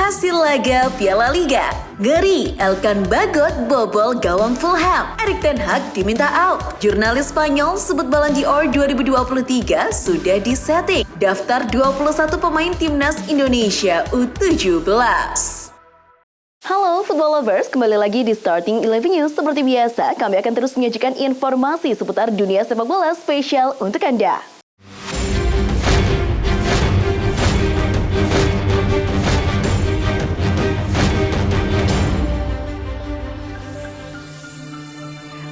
Hasil laga Piala Liga. Ngeri, Elkan Bagot bobol gawang Fulham. Erik ten Hag diminta out. Jurnalis Spanyol sebut Ballon d'Or 2023 sudah disetting. Daftar 21 pemain timnas Indonesia U17. Halo Football Lovers, kembali lagi di Starting 11 News. Seperti biasa, kami akan terus menyajikan informasi seputar dunia sepak bola spesial untuk Anda.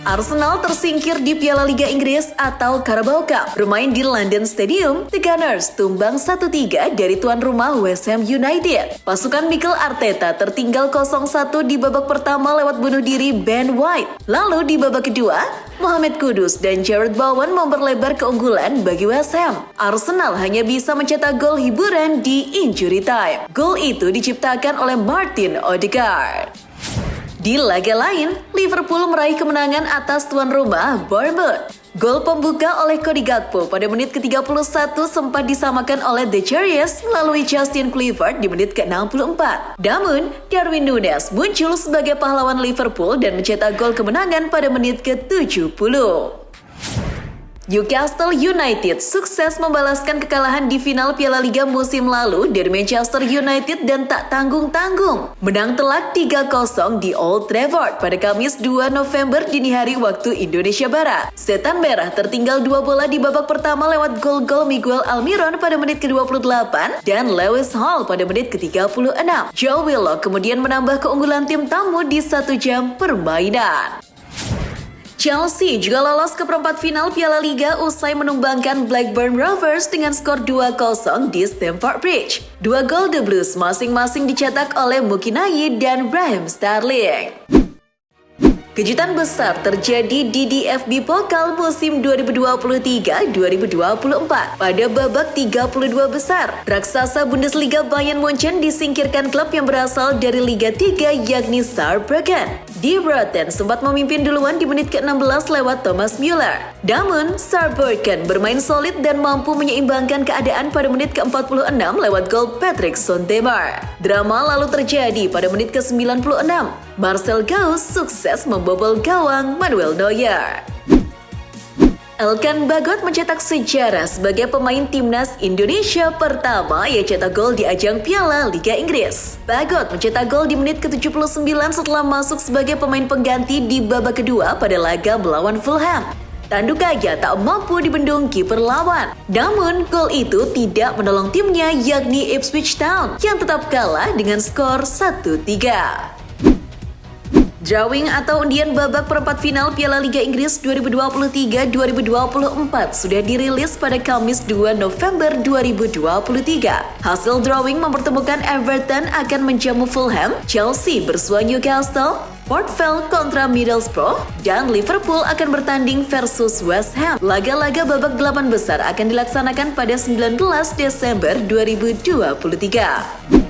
Arsenal tersingkir di Piala Liga Inggris atau Carabao Cup. Bermain di London Stadium, The Gunners tumbang 1-3 dari tuan rumah West Ham United. Pasukan Mikel Arteta tertinggal 0-1 di babak pertama lewat bunuh diri Ben White. Lalu di babak kedua, Mohamed Kudus dan Jarrod Bowen memperlebar keunggulan bagi West Ham. Arsenal hanya bisa mencetak gol hiburan di injury time. Gol itu diciptakan oleh Martin Odegaard. Di laga lain, Liverpool meraih kemenangan atas tuan rumah Bournemouth. Gol pembuka oleh Cody Gakpo pada menit ke-31 sempat disamakan oleh The Cherries melalui Justin Kluivert di menit ke-64. Namun, Darwin Núñez muncul sebagai pahlawan Liverpool dan mencetak gol kemenangan pada menit ke-70. Newcastle United sukses membalaskan kekalahan di final Piala Liga musim lalu dari Manchester United dan tak tanggung-tanggung. Menang telak 3-0 di Old Trafford pada Kamis 2 November dini hari waktu Indonesia Barat. Setan Merah tertinggal 2 bola di babak pertama lewat gol-gol Miguel Almiron pada menit ke-28 dan Lewis Hall pada menit ke-36. Joe Willock kemudian menambah keunggulan tim tamu di 1 jam permainan. Chelsea juga lolos ke perempat final Piala Liga usai menumbangkan Blackburn Rovers dengan skor 2-0 di Stamford Bridge. 2 gol The Blues masing-masing dicetak oleh Mukinayi dan Raheem Sterling. Kejutan besar terjadi di DFB Pokal musim 2023-2024. Pada babak 32 besar, raksasa Bundesliga Bayern Munchen disingkirkan klub yang berasal dari Liga 3 yakni Saarbrücken. Die Roten sempat memimpin duluan di menit ke-16 lewat Thomas Müller. Namun, Saarbrücken bermain solid dan mampu menyeimbangkan keadaan pada menit ke-46 lewat gol Patrick Sontemar. Drama lalu terjadi pada menit ke-96. Marcel Gauss sukses membobol gawang Manuel Neuer. Elkan Bagot mencetak sejarah sebagai pemain timnas Indonesia pertama yang cetak gol di ajang Piala Liga Inggris. Bagot mencetak gol di menit ke-79 setelah masuk sebagai pemain pengganti di babak kedua pada laga melawan Fulham. Tanduk gajah tak mampu dibendung kiper lawan. Namun, gol itu tidak menolong timnya yakni Ipswich Town yang tetap kalah dengan skor 1-3. Drawing atau undian babak perempat final Piala Liga Inggris 2023-2024 sudah dirilis pada Kamis 2 November 2023. Hasil drawing mempertemukan Everton akan menjamu Fulham, Chelsea bersua Newcastle, Port Vale kontra Middlesbrough, dan Liverpool akan bertanding versus West Ham. Laga-laga babak 8 besar akan dilaksanakan pada 19 Desember 2023.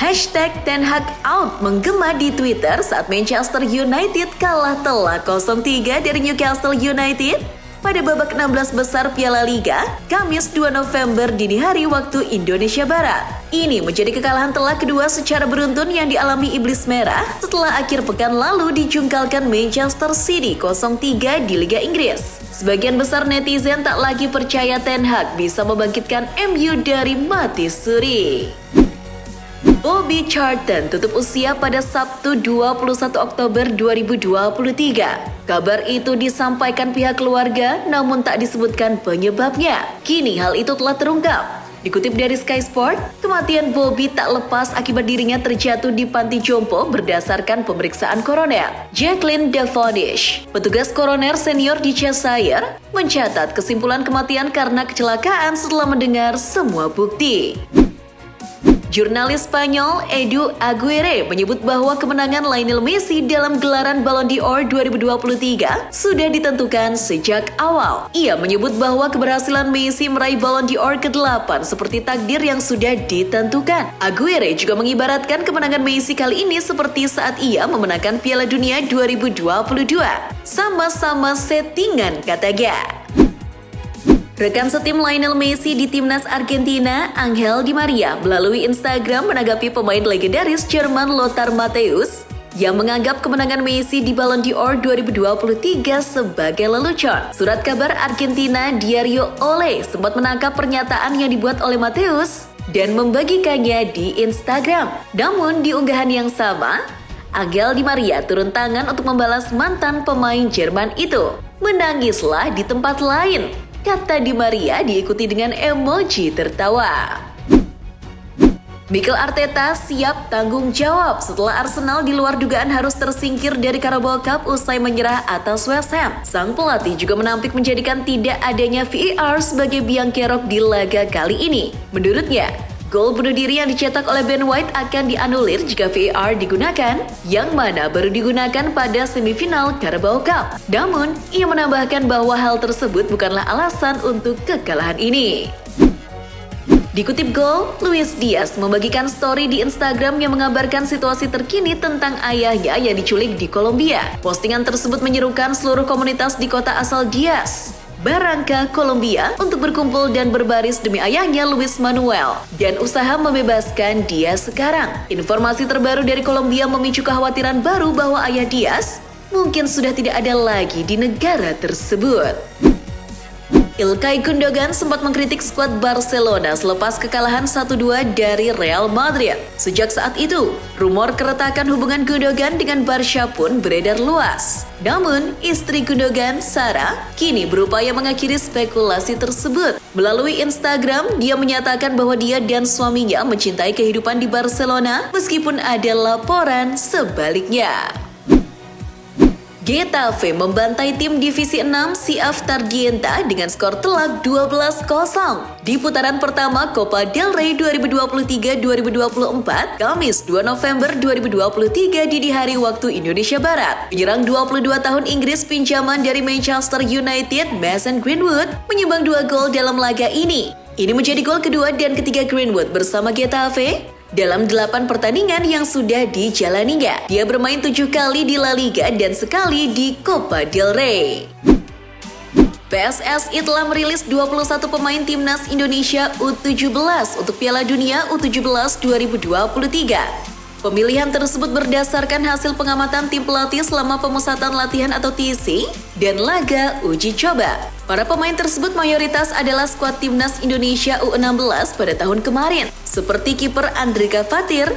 Hashtag Ten Hag out menggema di Twitter saat Manchester United kalah telak 0-3 dari Newcastle United pada babak 16 besar Piala Liga, Kamis 2 November dini hari waktu Indonesia Barat. Ini menjadi kekalahan telak kedua secara beruntun yang dialami Iblis Merah setelah akhir pekan lalu dijungkalkan Manchester City 0-3 di Liga Inggris. Sebagian besar netizen tak lagi percaya Ten Hag bisa membangkitkan MU dari mati suri. Bobby Charlton tutup usia pada Sabtu 21 Oktober 2023. Kabar itu disampaikan pihak keluarga namun tak disebutkan penyebabnya. Kini hal itu telah terungkap. Dikutip dari Sky Sport, kematian Bobby tak lepas akibat dirinya terjatuh di panti jompo berdasarkan pemeriksaan koroner. Jacqueline Devonish, petugas koroner senior di Cheshire, mencatat kesimpulan kematian karena kecelakaan setelah mendengar semua bukti. Jurnalis Spanyol Edu Aguirre menyebut bahwa kemenangan Lionel Messi dalam gelaran Ballon d'Or 2023 sudah ditentukan sejak awal. Ia menyebut bahwa keberhasilan Messi meraih Ballon d'Or ke-8 seperti takdir yang sudah ditentukan. Aguirre juga mengibaratkan kemenangan Messi kali ini seperti saat ia memenangkan Piala Dunia 2022. Sama-sama settingan, katanya. Rekan setim Lionel Messi di timnas Argentina, Angel Di Maria, melalui Instagram menanggapi pemain legendaris Jerman Lothar Matthäus yang menganggap kemenangan Messi di Ballon d'Or 2023 sebagai lelucon. Surat kabar Argentina Diario Ole sempat menangkap pernyataan yang dibuat oleh Matthäus dan membagikannya di Instagram. Namun di unggahan yang sama, Angel Di Maria turun tangan untuk membalas mantan pemain Jerman itu. Menangislah di tempat lain, kata Di Maria diikuti dengan emoji tertawa. Mikel Arteta siap tanggung jawab setelah Arsenal di luar dugaan harus tersingkir dari Carabao Cup usai menyerah atas West Ham. Sang pelatih juga menampik menjadikan tidak adanya VAR sebagai biang kerok di laga kali ini. Menurutnya, gol bunuh diri yang dicetak oleh Ben White akan dianulir jika VAR digunakan, yang mana baru digunakan pada semifinal Carabao Cup. Namun, ia menambahkan bahwa hal tersebut bukanlah alasan untuk kekalahan ini. Dikutip Gol, Luis Diaz membagikan story di Instagram yang mengabarkan situasi terkini tentang ayahnya yang diculik di Kolombia. Postingan tersebut menyerukan seluruh komunitas di kota asal Diaz, Barranca, Kolombia, untuk berkumpul dan berbaris demi ayahnya Luis Manuel dan usaha membebaskan dia sekarang. Informasi terbaru dari Kolombia memicu kekhawatiran baru bahwa ayah Diaz mungkin sudah tidak ada lagi di negara tersebut. Ilkay Gundogan sempat mengkritik skuad Barcelona selepas kekalahan 1-2 dari Real Madrid. Sejak saat itu, rumor keretakan hubungan Gundogan dengan Barca pun beredar luas. Namun, istri Gundogan, Sarah, kini berupaya mengakhiri spekulasi tersebut. Melalui Instagram, dia menyatakan bahwa dia dan suaminya mencintai kehidupan di Barcelona meskipun ada laporan sebaliknya. Getafe membantai tim Divisi 6 CF Tardienta dengan skor telak 12-0 di putaran pertama Copa del Rey 2023-2024 Kamis 2 November 2023 dini hari waktu Indonesia Barat. Penyerang 22 tahun Inggris pinjaman dari Manchester United, Mason Greenwood, menyumbang 2 gol dalam laga ini. Ini menjadi gol kedua dan ketiga Greenwood bersama Getafe dalam 8 pertandingan yang sudah dijalaninya. Dia bermain 7 kali di La Liga dan sekali di Copa del Rey. PSSI telah merilis 21 pemain timnas Indonesia U17 untuk Piala Dunia U17 2023. Pemilihan tersebut berdasarkan hasil pengamatan tim pelatih selama pemusatan latihan atau TC dan laga uji coba. Para pemain tersebut mayoritas adalah skuad timnas Indonesia U16 pada tahun kemarin, seperti kiper Andrika Fatir,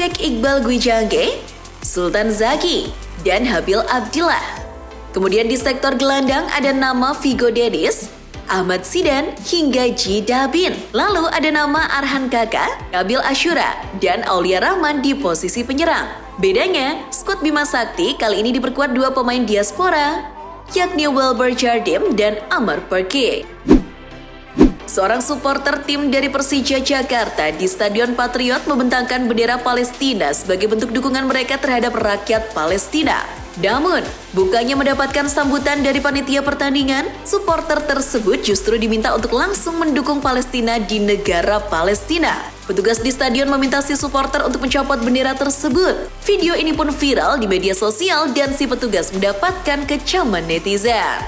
bek Iqbal Gwijangge, Sultan Zaki, dan Habil Abdillah. Kemudian di sektor gelandang ada nama Vigo Dennis, Ahmad Sidan, hingga Ji Dabin. Lalu ada nama Arhan Kaka, Nabil Ashura, dan Aulia Rahman di posisi penyerang. Bedanya, skuad Bima Sakti kali ini diperkuat 2 pemain diaspora, yakni Wilber Jardim dan Amar Perki. Seorang supporter tim dari Persija Jakarta di Stadion Patriot membentangkan bendera Palestina sebagai bentuk dukungan mereka terhadap rakyat Palestina. Namun, bukannya mendapatkan sambutan dari panitia pertandingan, supporter tersebut justru diminta untuk langsung mendukung Palestina di negara Palestina. Petugas di stadion meminta si supporter untuk mencopot bendera tersebut. Video ini pun viral di media sosial dan si petugas mendapatkan kecaman netizen.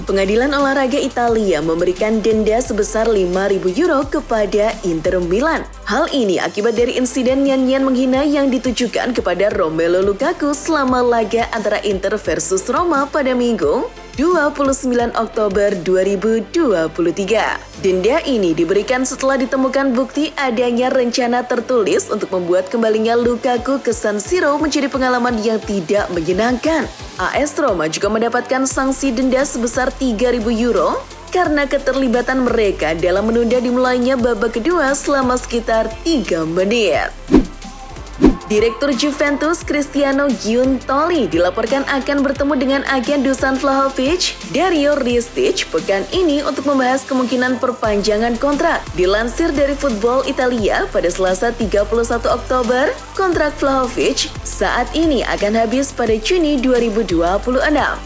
Pengadilan olahraga Italia memberikan denda sebesar 5.000 euro kepada Inter Milan. Hal ini akibat dari insiden nyanyian menghina yang ditujukan kepada Romelu Lukaku selama laga antara Inter versus Roma pada Minggu 29 Oktober 2023. Denda ini diberikan setelah ditemukan bukti adanya rencana tertulis untuk membuat kembalinya Lukaku ke San Siro menjadi pengalaman yang tidak menyenangkan. AS Roma juga mendapatkan sanksi denda sebesar 3.000 euro karena keterlibatan mereka dalam menunda dimulainya babak kedua selama sekitar 3 menit. Direktur Juventus Cristiano Giuntoli dilaporkan akan bertemu dengan agen Dusan Vlahovic, Dario Ristic, pekan ini untuk membahas kemungkinan perpanjangan kontrak. Dilansir dari Football Italia pada Selasa 31 Oktober, kontrak Vlahovic saat ini akan habis pada Juni 2026.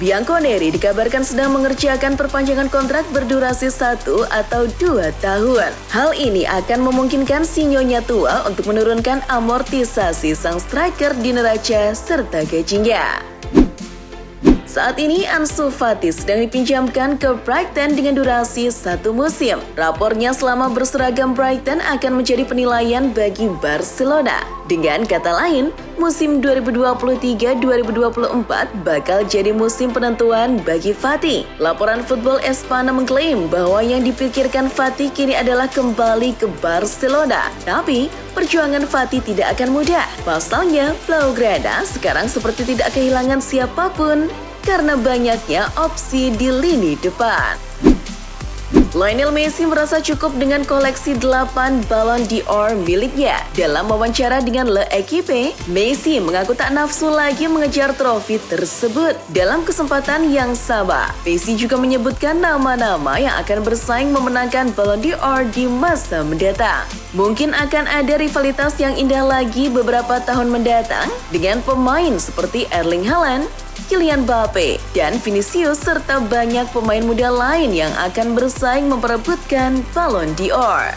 Bianconeri dikabarkan sedang mengerjakan perpanjangan kontrak berdurasi 1 atau 2 tahun. Hal ini akan memungkinkan si nyonya tua untuk menurunkan amortisasi sang striker di neraca serta gajinya. Saat ini Ansu Fati sedang dipinjamkan ke Brighton dengan durasi 1 musim. Rapornya selama berseragam Brighton akan menjadi penilaian bagi Barcelona. Dengan kata lain, musim 2023-2024 bakal jadi musim penentuan bagi Fati. Laporan Football Espana mengklaim bahwa yang dipikirkan Fati kini adalah kembali ke Barcelona. Tapi, perjuangan Fati tidak akan mudah. Pasalnya, Blaugrana sekarang seperti tidak kehilangan siapapun karena banyaknya opsi di lini depan. Lionel Messi merasa cukup dengan koleksi 8 Ballon d'Or miliknya. Dalam wawancara dengan L'Equipe, Messi mengaku tak nafsu lagi mengejar trofi tersebut. Dalam kesempatan yang sama, Messi juga menyebutkan nama-nama yang akan bersaing memenangkan Ballon d'Or di masa mendatang. Mungkin akan ada rivalitas yang indah lagi beberapa tahun mendatang dengan pemain seperti Erling Haaland, Kylian Mbappe, dan Vinicius serta banyak pemain muda lain yang akan bersaing memperebutkan Ballon d'Or.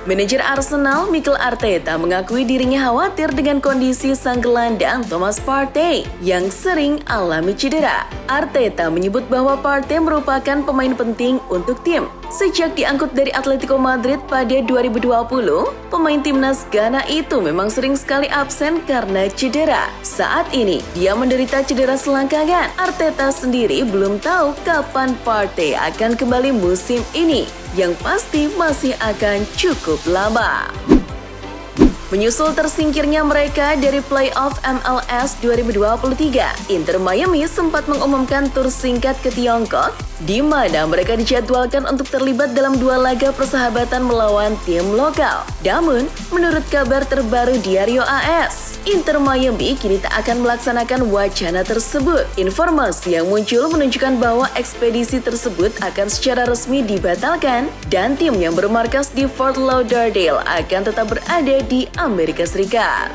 Manajer Arsenal, Mikel Arteta, mengakui dirinya khawatir dengan kondisi sang gelandang Thomas Partey yang sering alami cedera. Arteta menyebut bahwa Partey merupakan pemain penting untuk tim. Sejak diangkut dari Atletico Madrid pada 2020, pemain timnas Ghana itu memang sering sekali absen karena cedera. Saat ini, dia menderita cedera selangkangan. Arteta sendiri belum tahu kapan Partey akan kembali musim ini, yang pasti masih akan cukup lama. Menyusul tersingkirnya mereka dari playoff MLS 2023, Inter Miami sempat mengumumkan tur singkat ke Tiongkok, di mana mereka dijadwalkan untuk terlibat dalam 2 laga persahabatan melawan tim lokal. Namun, menurut kabar terbaru Diario AS, Inter Miami kini tak akan melaksanakan wacana tersebut. Informasi yang muncul menunjukkan bahwa ekspedisi tersebut akan secara resmi dibatalkan dan tim yang bermarkas di Fort Lauderdale akan tetap berada di Amerika Serikat.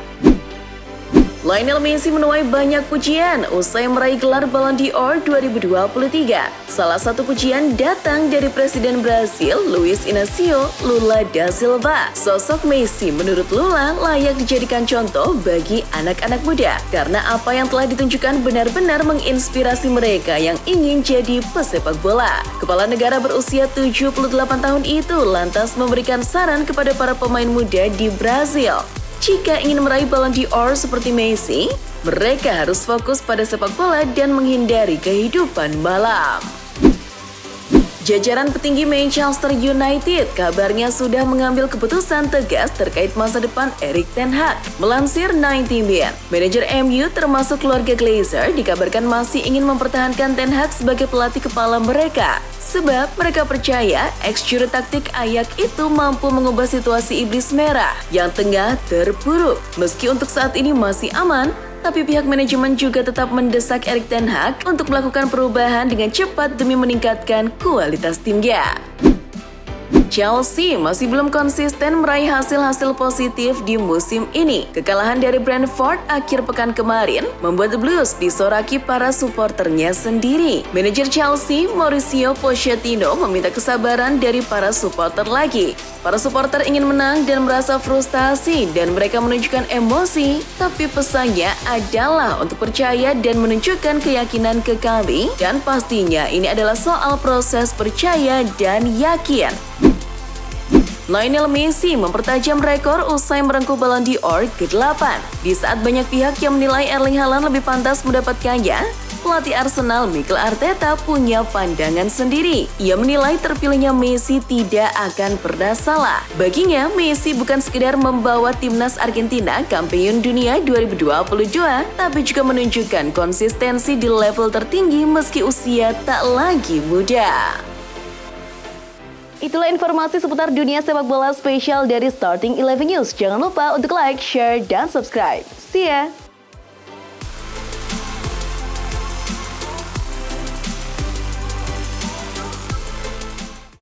Lionel Messi menuai banyak pujian usai meraih gelar Ballon d'Or 2023. Salah satu pujian datang dari Presiden Brasil, Luiz Inácio Lula da Silva. Sosok Messi menurut Lula layak dijadikan contoh bagi anak-anak muda karena apa yang telah ditunjukkan benar-benar menginspirasi mereka yang ingin jadi pesepak bola. Kepala negara berusia 78 tahun itu lantas memberikan saran kepada para pemain muda di Brasil. Jika ingin meraih Ballon d'Or seperti Messi, mereka harus fokus pada sepak bola dan menghindari kehidupan malam. Jajaran petinggi Manchester United kabarnya sudah mengambil keputusan tegas terkait masa depan Erik ten Hag. Melansir 90 Min, manajer MU termasuk keluarga Glazer dikabarkan masih ingin mempertahankan ten Hag sebagai pelatih kepala mereka. Sebab mereka percaya ex-juru taktik Ajax itu mampu mengubah situasi iblis merah yang tengah terpuruk. Meski untuk saat ini masih aman, tapi pihak manajemen juga tetap mendesak Erik ten Hag untuk melakukan perubahan dengan cepat demi meningkatkan kualitas timnya. Chelsea masih belum konsisten meraih hasil-hasil positif di musim ini. Kekalahan dari Brentford akhir pekan kemarin membuat The Blues disoraki para suporternya sendiri. Manajer Chelsea, Mauricio Pochettino, meminta kesabaran dari para suporter lagi. Para suporter ingin menang dan merasa frustasi dan mereka menunjukkan emosi, tapi pesannya adalah untuk percaya dan menunjukkan keyakinan ke kami, dan pastinya ini adalah soal proses percaya dan yakin. Lionel Messi mempertajam rekor usai merengkuh Ballon d'Or ke-8. Di saat banyak pihak yang menilai Erling Haaland lebih pantas mendapatkannya, pelatih Arsenal Mikel Arteta punya pandangan sendiri. Ia menilai terpilihnya Messi tidak akan pernah salah. Baginya, Messi bukan sekedar membawa timnas Argentina kampiun dunia 2022, tapi juga menunjukkan konsistensi di level tertinggi meski usia tak lagi muda. Itulah informasi seputar dunia sepak bola spesial dari Starting 11 News. Jangan lupa untuk like, share, dan subscribe. See ya!